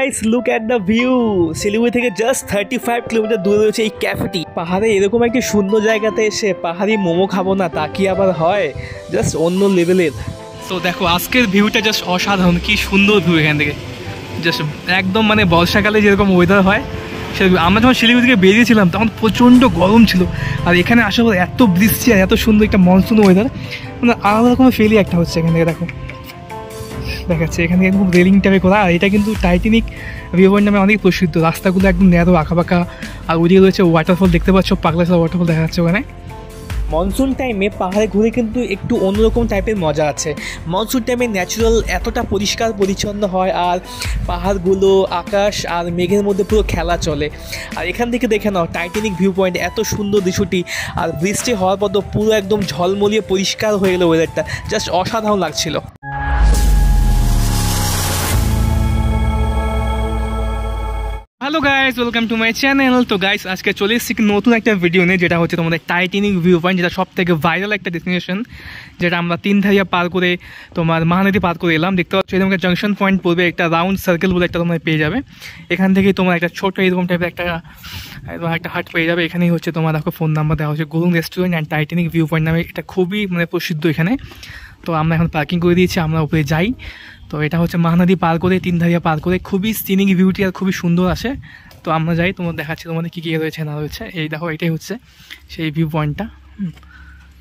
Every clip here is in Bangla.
Guys look at the view. Siliguri থেকে জাস্ট 35 কিলোমিটার দূরে রয়েছে এই ক্যাফেটি। পাহাড়ে এরকম একটি সুন্দর জায়গাতে এসে পাহাড়ি মোমো খাবো না তা কি আবার হয়? জাস্ট অন্য লেভেলের। তো দেখো আজকের ভিউটা জাস্ট অসাধারণ, কি সুন্দর ভিউ এখান থেকে। জাস্ট একদম মানে বর্ষাকালে যেরকম ওয়েদার হয় সেরকম। আমরা যখন শিলিগুড়ি থেকে বেরিয়েছিলাম তখন প্রচণ্ড গরম ছিল, আর এখানে আসার পর এত বৃষ্টি আর এত সুন্দর একটা মনসুন ওয়েদার, মানে আলাদা রকমের ফিলই একটা হচ্ছে এখান থেকে। দেখো দেখাচ্ছে এখানে একদম রেলিং টাইপে করা, আর এটা কিন্তু টাইটানিক ভিউ পয়েন্ট নামে অনেক প্রসিদ্ধ। রাস্তাগুলো একদম ন্যারো আঁকাবাঁকা, আর ওইদিকে রয়েছে ওয়াটারফল দেখতে পাচ্ছ, পাগলাচড়া ওয়াটারফল দেখা যাচ্ছে ওখানে। মনসুন টাইমে পাহাড়ে ঘুরে কিন্তু একটু অন্যরকম টাইপের মজা আছে। মনসুন টাইমে ন্যাচারাল এতটা পরিষ্কার পরিচ্ছন্ন হয়, আর পাহাড়গুলো আকাশ আর মেঘের মধ্যে পুরো খেলা চলে। আর এখান থেকে দেখে নাও টাইটানিক ভিউ পয়েন্ট, এত সুন্দর দৃশ্যটি। আর বৃষ্টি হওয়ার পর তো পুরো একদম ঝলমলিয়ে পরিষ্কার হয়ে গেলো ওয়েদারটা, জাস্ট অসাধারণ লাগছিল। Hello guys, welcome to my channel. তো গাইস আজকে চলে এসেছি নতুন একটা ভিডিও নিয়ে, যেটা হচ্ছে তোমাদের টাইটানিক ভিউ পয়েন্ট, যেটা সব থেকে ভাইরাল একটা ডেস্টিনেশন, যেটা আমরা তিনধারিয়া পার করে তোমার মহানদী পার করে এলাম। দেখতে পাচ্ছ এরকম একটা জাংশন পয়েন্ট পড়বে, একটা রাউন্ড সার্কেল বলে একটা তোমরা পেয়ে যাবে। এখান থেকেই তোমার একটা ছোট এরকম টাইপের একটা হাট পেয়ে যাবে। এখানেই হচ্ছে তোমার দেখো ফোন নাম্বার দেওয়া হচ্ছে, Gurung restaurant and Titanic view point নামে। এটা খুবই মানে প্রসিদ্ধ এখানে। তো আমরা এখন পার্কিং করে দিয়েছি, আমরা উপরে যাই। তো এটা হচ্ছে মহানদী পার করে, তিনধারিয়া পার করে, খুবই সিনিক বিউটি আর খুবই সুন্দর আসে। তো আমরা যাই, তোমার দেখাচ্ছি তোমাদের কী কী রয়েছে না রয়েছে। এই দেখো এটাই হচ্ছে সেই ভিউ পয়েন্টটা,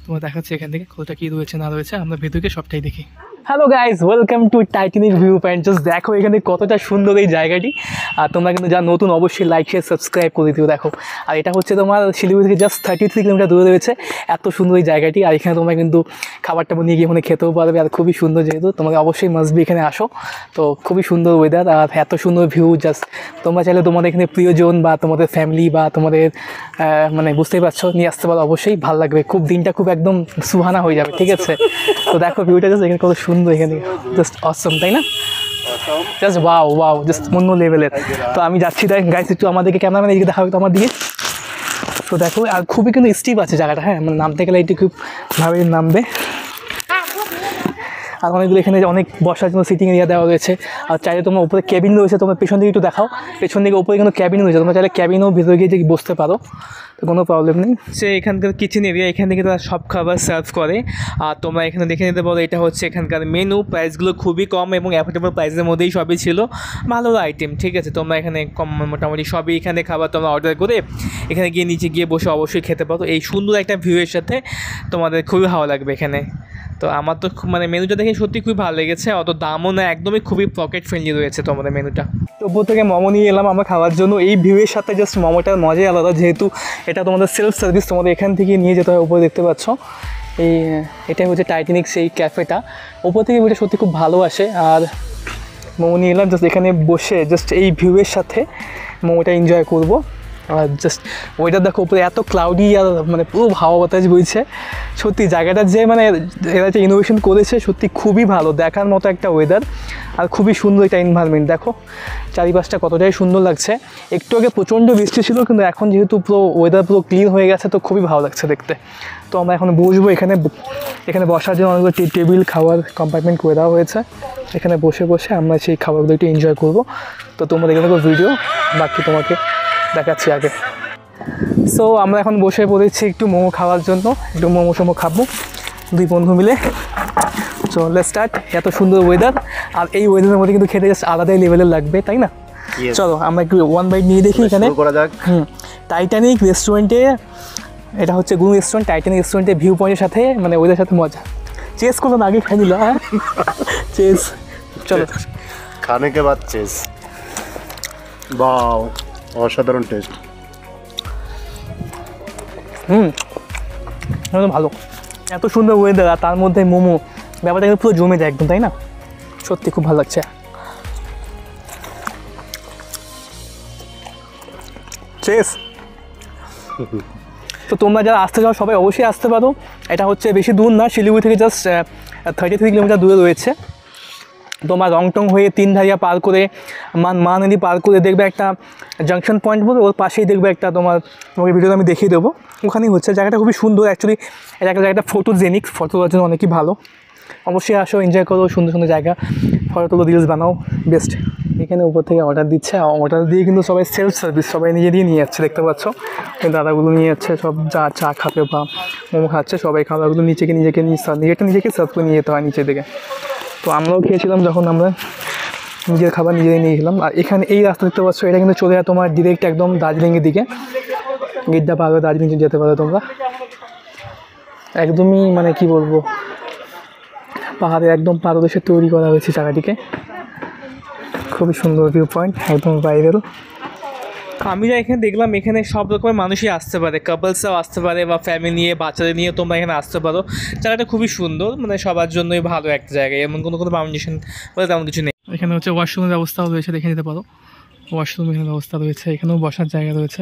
তোমার দেখাচ্ছি এখান থেকে কোথাটা কী রয়েছে না রয়েছে। আমরা ভেতরকে সবটাই দেখি। Hello guys, welcome to Titanic view point. Just দেখো এখানে কতটা সুন্দর এই জায়গাটি। আর তোমরা কিন্তু যা নতুন অবশ্যই লাইক শেয়ার সাবস্ক্রাইব করে দিও। দেখো আর এটা হচ্ছে তোমার শিলিগুড়ি থেকে জাস্ট 33 কিলোমিটার দূরে রয়েছে এত সুন্দর এই জায়গাটি। আর এখানে তোমরা কিন্তু খাবারটা নিয়ে গিয়ে ওখানে খেতেও পারবে, আর খুবই সুন্দর, যেহেতু তোমাকে অবশ্যই মাসবি এখানে আসো। তো খুবই সুন্দর ওয়েদার আর এত সুন্দর ভিউ। জাস্ট তোমরা চাইলে তোমাদের এখানে প্রিয়জন বা তোমাদের ফ্যামিলি বা তোমাদের মানে বুঝতেই পারছো নিয়ে আসতে পারো, অবশ্যই ভালো লাগবে। খুব দিনটা খুব একদম সুহানা হয়ে যাবে, ঠিক আছে? তো দেখো ভিউটা জাস্ট এখানে কত সুন্দর, এখানে জাস্ট অসম, তাই না? জাস্ট ওয়াও জাস্ট অন্য লেভেলের। তো আমি যাচ্ছি, দেখ গাইস একটু আমাদেরকে ক্যামেরাম্যান এদিকে দেখাবে তো আমার দিকে। তো দেখো আর খুবই কিন্তু স্টিপ আছে জায়গাটা, হ্যাঁ, মানে নামতে গেলে একটু খুব ভাবে নামবে। আর অনেকগুলো এখানে অনেক বসার জন্য সিটিং এরিয়া দেওয়া রয়েছে। আর চাইলে তোমার উপরে ক্যাবিন রয়েছে, তোমার পেছন দিকে একটু দেখাও, পেছন দিকে উপরে কিন্তু ক্যাবিন রয়েছে, তোমরা চাইলে ক্যাবিনও ভিতরে গিয়ে যে বসতে পারো, তো কোনো প্রবলেম নেই। সে এখানকার কিচেন এরিয়া, এখান থেকে তারা সব খাবার সার্ভ করে। আর তোমরা এখানে দেখে নিতে পারো, এটা হচ্ছে এখানকার মেনু। প্রাইসগুলো খুবই কম এবং অ্যাফোর্ডেবল প্রাইসের মধ্যেই সবই ছিল, ভালো আইটেম, ঠিক আছে? তোমরা এখানে কম মোটামুটি সবই এখানে খাবার তোমরা অর্ডার করে এখানে গিয়ে নিচে গিয়ে বসে অবশ্যই খেতে পারো। এই সুন্দর একটা ভিউয়ের সাথে তোমাদের খুবই ভালো লাগবে এখানে। তো আমার তো মানে মেনুটা দেখে সত্যি খুবই ভালো লেগেছে, অত দামও না, একদমই খুবই পকেট ফ্রেন্ডলি রয়েছে তোমাদের মেনুটা। তো উপর থেকে মোমো নিয়ে এলাম আমরা খাওয়ার জন্য। এই ভিউয়ের সাথে জাস্ট মোমোটার মজাই আলাদা, যেহেতু এটা তোমাদের সেলফ সার্ভিস, তোমাদের এখান থেকে নিয়ে যেতে হয়। উপরে দেখতে পাচ্ছ এটাই হচ্ছে টাইটানিক সেই ক্যাফেটা। উপর থেকে ভিউটা সত্যি খুব ভালো আসে। আর মোমো নিয়ে এলাম, জাস্ট এখানে বসে জাস্ট এই ভিউয়ের সাথে মোমোটা এনজয় করবো। আর জাস্ট ওয়েদার দেখো, উপরে এত ক্লাউডি আর মানে পুরো হাওয়া বাতাস বইছে। সত্যি জায়গাটা যে মানে এরা যে ইনোভেশন করেছে সত্যি খুবই ভালো, দেখার মতো একটা ওয়েদার আর খুবই সুন্দর একটা এনভায়রনমেন্ট। দেখো চারিপাশটা কতটাই সুন্দর লাগছে। একটু আগে প্রচণ্ড বৃষ্টি ছিল, কিন্তু এখন যেহেতু পুরো ওয়েদার পুরো ক্লিন হয়ে গেছে, তো খুবই ভালো লাগছে দেখতে। তো আমরা এখন বসবো এখানে। এখানে বসার জন্য অনেকগুলো টেবিল, খাওয়ার কম্পার্টমেন্ট করে দেওয়া হয়েছে। এখানে বসে বসে আমরা সেই খাবারগুলো একটু এনজয় করবো। তো তোমরা দেখে থাকো ভিডিও, বাকি তোমাকে দেখাচ্ছি আগে। সো আমরা এখন বসে পড়েছি একটু মোমো খাওয়ার জন্য, একটু মোমো খাবো দুই বন্ধু মিলে। So let's start. এত সুন্দর ওয়েদার, আর এই ওয়েদারের মধ্যে কিন্তু খেতে জাস্ট আলাদাই লেভেলের লাগবে, তাই না? চলো আমরা একটু ওয়ান বাইট নিয়ে দেখি এখানে। টাইটানিক রেস্টুরেন্টে, এটা হচ্ছে গুরুং রেস্টুরেন্ট, টাইটানিক রেস্টুরেন্টের ভিউ পয়েন্টের সাথে মানে ওয়েদারের সাথে মজা। চেস করলো না, আগে খাই নিল, হ্যাঁ চেস। চলো খানে কে বাদ চেস। বাও, অসাধারণ টেস্ট। ভালো, এত সুন্দর ওয়েদার আর তার মধ্যে মোমো, ব্যাপারটা কিন্তু পুরো জমে যায় একদম, তাই না? সত্যি খুব ভালো লাগছে। চেস। তো তোমরা যারা আসতে চাও সবাই অবশ্যই আসতে পারো। এটা হচ্ছে বেশি দূর না, শিলিগুড়ি থেকে জাস্ট 33 কিলোমিটার দূরে রয়েছে। তোমার রংটং হয়ে তিনধারিয়া পার করে মহানদী পার করে দেখবে একটা জাংশন পয়েন্ট বলে, ওর পাশেই দেখবে একটা তোমাকে ভিডিওতে আমি দেখিয়ে দেবো, ওখানেই হচ্ছে। জায়গাটা খুবই সুন্দর অ্যাকচুয়ালি। জায়গাটা ফটোজেনিক, ফটো তোলার জন্য অনেকই ভালো। অবশ্যই আসো, এনজয় করো, সুন্দর সুন্দর জায়গা, ফটো তোলো, রিলস বানাও, বেস্ট। এখানে উপর থেকে অর্ডার দিচ্ছে, অর্ডার দিয়ে কিন্তু সবাই সেলফ সার্ভিস, সবাই নিজে দিয়ে নিয়ে যাচ্ছে, দেখতে পাচ্ছ এই দাদাগুলো নিয়ে যাচ্ছে, সব যা চা খাবে বা মোমো খাচ্ছে সবাই খাবারগুলো নিজেকে নিজেকে সার্ভ করে নিয়ে যেতে হয় নিচে থেকে। তো আমরাও খেয়েছিলাম যখন আমরা নিজের খাবার নিজেই নিয়ে গেলাম। আর এখানে এই রাস্তা দেখতে পাচ্ছ, এটা কিন্তু চলে যায় তোমার ডিরেক্ট একদম দার্জিলিংয়ের দিকে, গিদ্দা পার হয়ে দার্জিলিং যেতে পারো তোমরা। একদমই মানে কি বলবো, পাহাড়ে একদম পাদদেশে তৈরি করা হয়েছে জায়গাটিকে, খুবই সুন্দর ভিউ পয়েন্ট, একদম ভাইরাল। আমি যা এখানে দেখলাম, এখানে সব রকমের মানুষই আসতে পারে, কাপলসরাও আসতে পারে বা ফ্যামিলি নিয়ে বাচ্চাদের নিয়ে তোমরা এখানে আসতে পারো। জায়গাটা খুবই সুন্দর, মানে সবার জন্যই ভালো একটা জায়গা, এমন কোনো পারমিশন বলে তেমন কিছু নেই। এখানে হচ্ছে ওয়াশরুমের ব্যবস্থাও রয়েছে, দেখে নিতে পারো, ওয়াশরুম এখানে ব্যবস্থা রয়েছে, এখানেও বসার জায়গা রয়েছে।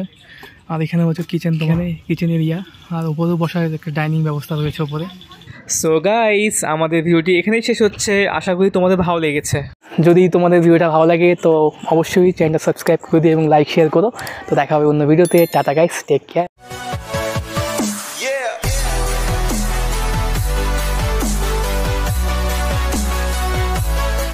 আর এখানে হচ্ছে কিচেন, তোমার কিচেন এরিয়া, আর উপরেও বসার একটা ডাইনিং ব্যবস্থা রয়েছে উপরে। সো গাইস, আমাদের ভিডিওটি এখানেই শেষ হচ্ছে, আশা করি তোমাদের ভালো লেগেছে। যদি তোমাদের ভিডিওটা ভালো লাগে তো অবশ্যই চ্যানেলটা সাবস্ক্রাইব করে দিও এবং লাইক শেয়ার করো। তো দেখা হবে অন্য ভিডিওতে। Tata guys, take care.